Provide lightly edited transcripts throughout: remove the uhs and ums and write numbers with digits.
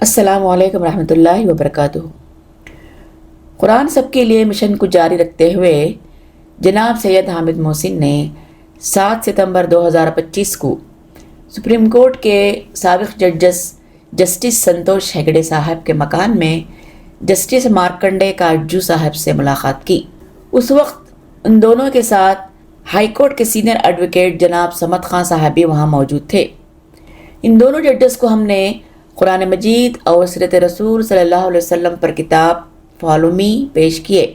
السلام علیکم ورحمۃ اللہ وبرکاتہ۔ قرآن سب کے لیے مشن کو جاری رکھتے ہوئے جناب سید حامد محسن نے 7 ستمبر 2025 کو سپریم کورٹ کے سابق جسٹس سنتوش ہیگڑے صاحب کے مکان میں جسٹس مارکنڈے کاٹجو صاحب سے ملاقات کی۔ اس وقت ان دونوں کے ساتھ ہائی کورٹ کے سینئر ایڈوکیٹ جناب سمد خان صاحب بھی وہاں موجود تھے۔ ان دونوں ججز کو ہم نے قرآن مجید اور سیرت رسول صلی اللہ علیہ وسلم پر کتاب فالو می پیش کیے۔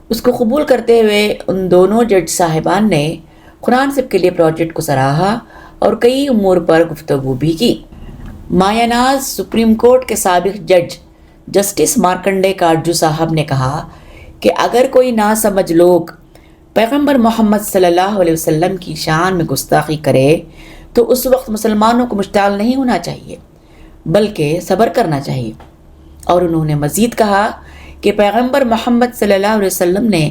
اس کو قبول کرتے ہوئے ان دونوں جج صاحبان نے قرآن سب کے لیے پروجیکٹ کو سراہا اور کئی امور پر گفتگو بھی کی۔ مایہ ناز سپریم کورٹ کے سابق جج جسٹس مارکنڈے کاٹجو صاحب نے کہا کہ اگر کوئی ناسمجھ لوگ پیغمبر محمد صلی اللہ علیہ وسلم کی شان میں گستاخی کرے تو اس وقت مسلمانوں کو مشتعل نہیں ہونا چاہیے بلکہ صبر کرنا چاہیے۔ اور انہوں نے مزید کہا کہ پیغمبر محمد صلی اللہ علیہ وسلم نے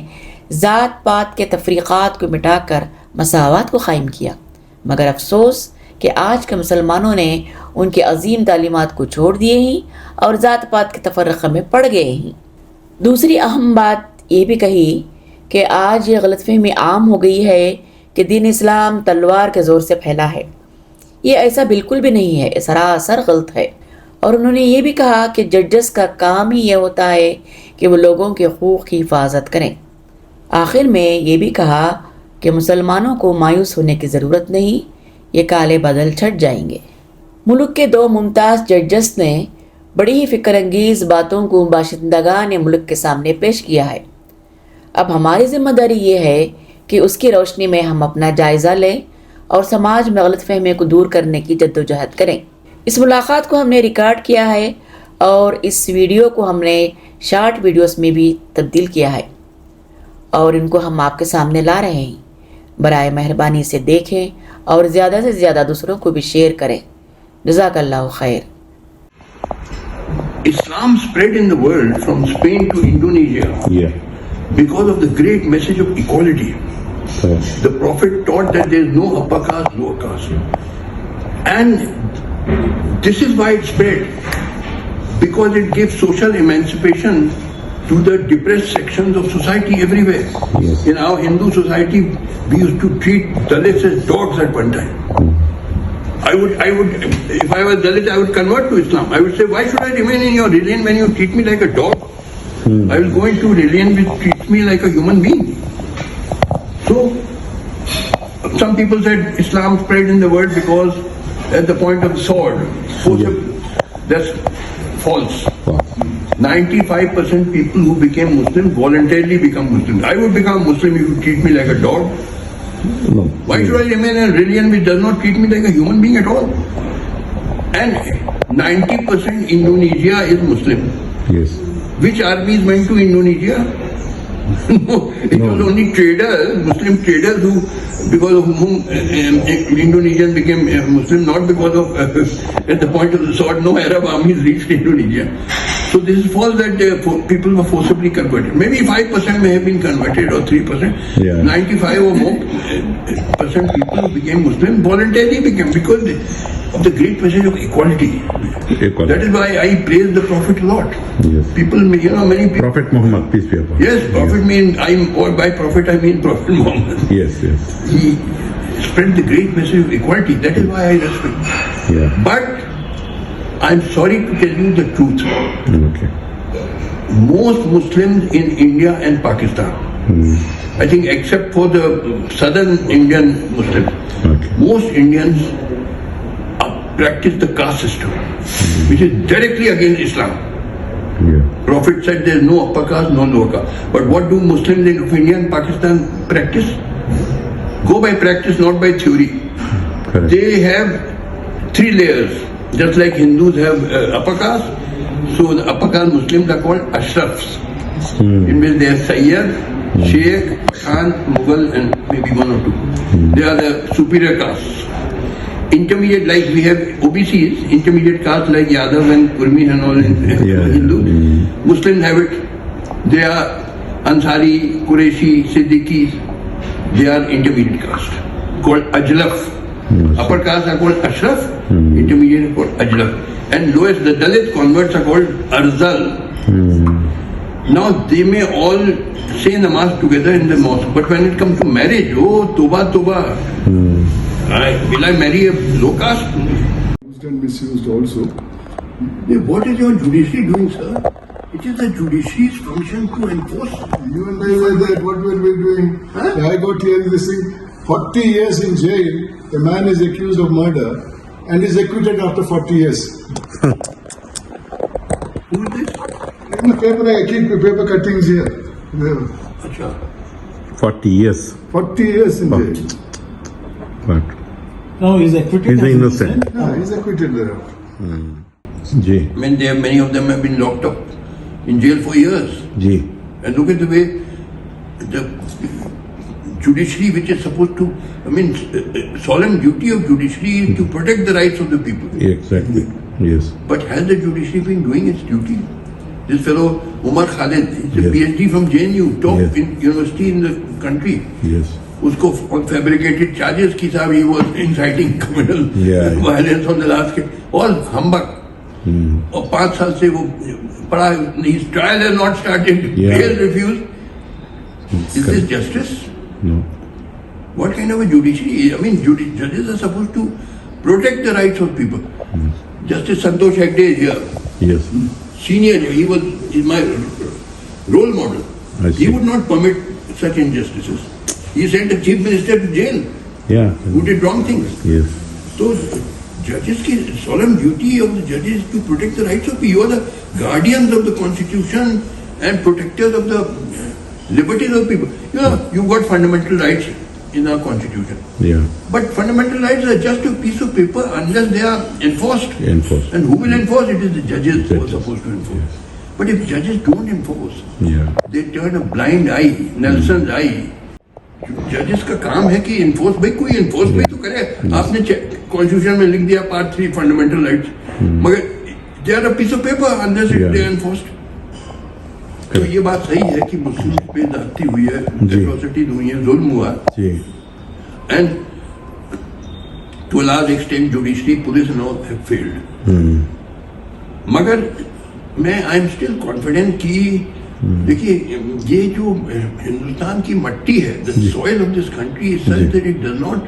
ذات پات کے تفریقات کو مٹا کر مساوات کو قائم کیا، مگر افسوس کہ آج کے مسلمانوں نے ان کی عظیم تعلیمات کو چھوڑ دیے ہیں اور ذات پات کے تفرقے میں پڑ گئے ہیں۔ دوسری اہم بات یہ بھی کہی کہ آج یہ غلط فہمی عام ہو گئی ہے کہ دین اسلام تلوار کے زور سے پھیلا ہے۔ یہ ایسا بالکل بھی نہیں ہے، سراسر غلط ہے۔ اور انہوں نے یہ بھی کہا کہ ججز کا کام ہی یہ ہوتا ہے کہ وہ لوگوں کے حقوق کی حفاظت کریں۔ آخر میں یہ بھی کہا کہ مسلمانوں کو مایوس ہونے کی ضرورت نہیں، یہ کالے بادل چھٹ جائیں گے۔ ملک کے دو ممتاز ججز نے بڑی ہی فکر انگیز باتوں کو باشندگان ملک کے سامنے پیش کیا ہے۔ اب ہماری ذمہ داری یہ ہے کہ اس کی روشنی میں ہم اپنا جائزہ لیں اور سماج میں غلط فہمی کو دور کرنے کی جدوجہد کریں۔ اس ملاقات کو ہم نے ریکارڈ کیا ہے اور اس ویڈیو کو ہم نے شارٹ ویڈیوز میں بھی تبدیل کیا ہے اور ان کو ہم آپ کے سامنے لا رہے ہیں۔ برائے مہربانی سے دیکھیں اور زیادہ سے زیادہ دوسروں کو بھی شیئر کریں۔ جزاک اللہ خیر۔ Islam spread in the world from Spain to Indonesia because of the great message of equality. The Prophet taught that there is no upper caste, lower caste. And this is why it spread, because it gives social emancipation to the depressed sections of society everywhere. Yes. In our Hindu society, we used to treat Dalits as dogs at one time. I would, if I was Dalit, I would convert to Islam. I would say, why should I remain in your religion when you treat me like a dog? I will go into religion which treats me like a human being. So, some people said Islam spread in the world because at the point of the sword. That's false. 95% people who became Muslim voluntarily become Muslim. I would become Muslim if you treat me like a dog. No. Why should I remain in a religion which does not treat me like a human being at all? And 90% Indonesia is Muslim. Yes. Which armies went to Indonesia? No, it was only traders, Muslim traders who, because of whom Indonesians became Muslim, not because of, at the point of the sword, no Arab armies reached Indonesia. So this is false that people were forcibly converted. Maybe 5% may have been converted or 3%. Yeah. 95 or more percent people who became Muslim voluntarily became because of the great message of equality. That is why I praise the Prophet a lot. Yes. People, many people. Prophet Muhammad, peace be upon him. Yes, Prophet means, or by Prophet I mean Prophet Muhammad. Yes, yes. He spread the great message of equality. That is why I respect. Yeah. But I'm sorry to tell you the truth. Okay. Most Muslims in India and Pakistan, I think except for the southern Indian Muslims, Okay. most Indians practice the caste system, which is directly against Islam. Yeah. Prophet said there is no upper caste, no lower caste. But what do Muslims in India and Pakistan practice? Go by practice, not by theory. Correct. They have 3 layers, just like Hindus have upper caste. So the upper caste Muslims are called Ashrafs. In which they are Sayyid, Sheikh, Khan, Mughal, and maybe 1 or 2. They are the superior castes. Intermediate, like we have OBCs, intermediate castes like Yadav and Kurmi and all in Hindu. Muslims have it. They are Ansari, Qureshi, Siddiqis. They are intermediate caste called Ajlaf. Yes. Upper castes are called Ashraf, intermediate are called Ajraf, and lowest, the Dalit converts are called Arzal. Now they may all say namaz together in the mosque, but when it comes to marriage, oh toba toba, will I marry a low caste? Used and misused also. What is your judiciary doing, sir? It is the judiciary's function to enforce. You and I were there, what were we doing? Huh? I got here this thing, 40 years in jail, a man is accused of murder and is acquitted after 40 years. Who is this? In the paper, I keep the paper cuttings here. There. Acha. 40 years. 40 years in jail. But No, he's acquitted. he's as innocent. Yeah, he's acquitted there. Ji. I mean, many of them have been locked up in jail for years. Ji. And look at the way the judiciary, which is supposed to, I mean, solemn duty of judiciary is to protect the rights of the people. Exactly. Yes. But has the judiciary been doing its duty? This fellow, Umar Khalid, is a Yes. PhD from JNU, top Yes. in university in the country. Yes. Usko on fabricated charges ki sahab he was inciting criminal Yeah. violence on the last case. All humbug. और 5 साल से वो पढ़ा, his trial has not started, Yeah. bail refused. Is this correct. justice? No. What kind of a judiciary? I mean, judges are supposed to protect the rights of people. Justice Santosh Hegde is here, Yes. senior, he is my role model. I see. He would not permit such injustices. He sent the chief minister to jail Yeah. who did wrong things. Yes. So, judges की solemn duty of the judges is to protect the rights of people. You are the guardians of the constitution and protectors of the liberties of people. You know, you've got fundamental rights in our constitution. Yeah. But fundamental rights are just a piece of paper unless they are enforced. Enforced. And who will enforce? It is the judges who are Judges. supposed to enforce. But if judges don't enforce, Yeah. they turn a blind eye, Nelson's eye. जजेस का काम है कि enforce, भाई कोई enforce भी तो करे. आपने कॉन्स्टिट्यूशन में लिख दिया पार्ट 3 फंडामेंटल राइट्स, मगर they are a piece of paper unless Yeah. They enforced. तो ये बात सही है कि मुस्लिम पे ज्यादती हुई है, जी. एट्रोसिटीज हुई है, जुल्म हुआ, जी. And to a large extent judiciary, police and all have failed. मगर मैं आई एम स्टिल कॉन्फिडेंट कि देखिए ये जो हिंदुस्तान की मट्टी है, the soil of this country is such that it does not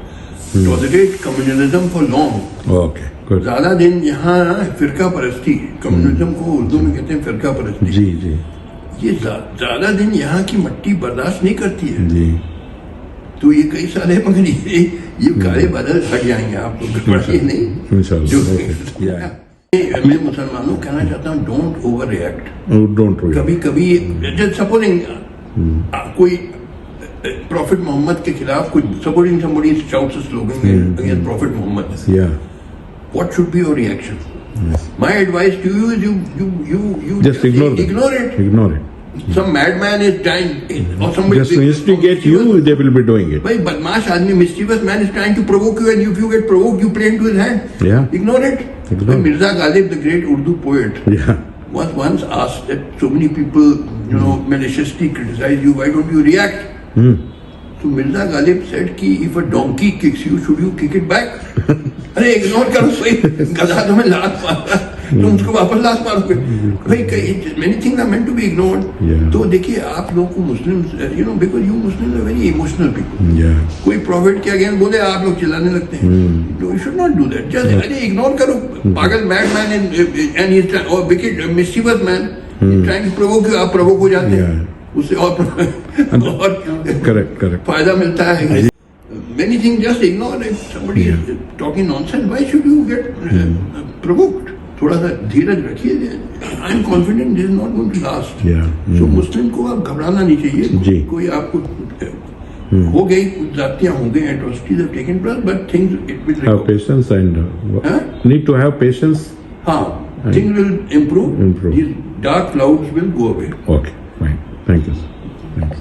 tolerate communalism for long. Okay. Good. ज्यादा दिन यहाँ फिरका परस्ती, कम्युनिज्म को उर्दू में कहते हैं फिरका परस्ती, जी. जी. ये ज्यादा दिन यहाँ की मट्टी बर्दाश्त नहीं करती है. जी. तो ये कई साल है, मगर ये काले बादल हट जाएंगे, आप लोग घबराइए नहीं. Inshallah. जो- Okay. Yeah. मैं मुसलमानों को कहना चाहता हूँ, don't over react. Oh, don't worry. कभी कभी सपोजिंग कोई प्रॉफिट मोहम्मद के खिलाफ कोई supposing somebody shouts a slogan against Prophet Muhammad, Yeah. what should be your reaction? My advice to you is you Just ignore them. ignore it. Ignore it. Some madman is trying, or somebody Just to instigate you, they will be doing it. भाई बदमाश आदमी, mischievous man is trying to provoke you, and if you get provoked, you play into his hand. Yeah. Ignore it. Ignore it. Mirza Ghalib, the great Urdu poet, Yeah. was once asked that so many people, maliciously criticize you, why don't you react? So Mirza Ghalib said कि if a donkey kicks you, should you kick it back? अरे ignore करो, भाई गधा तुम्हें लात मारा, तुम उसको वापस लात मारोगे. भाई many things are meant to be ignored. Yeah. तो देखिए आप लोग को मुस्लिम, because you Muslims are very emotional people. Yeah. कोई प्रॉफिट के अगेंस्ट बोले आप लोग चिल्लाने लगते हैं. No, you should not do that. Just अरे इग्नोर करो. पागल madman and he's trying, or wicked mischievous man he's trying to provoke you, आप provoke हो जाते हैं. उससे और Correct. फायदा मिलता है. Many things just ignore. If somebody is talking nonsense, why should you get provoked? थोड़ा सा धीरज रखिए. I am confident this is not going to last. Yeah. So मुस्लिम को आप घबराना नहीं चाहिए. जी. कोई आपको हो गई, कुछ जातियां हो गई, atrocities have taken place, but things it will Have recover. patience and Huh? need to have patience. हाँ, things will improve. Improve. These dark clouds will go away. Okay. Fine. Thank you. Thanks.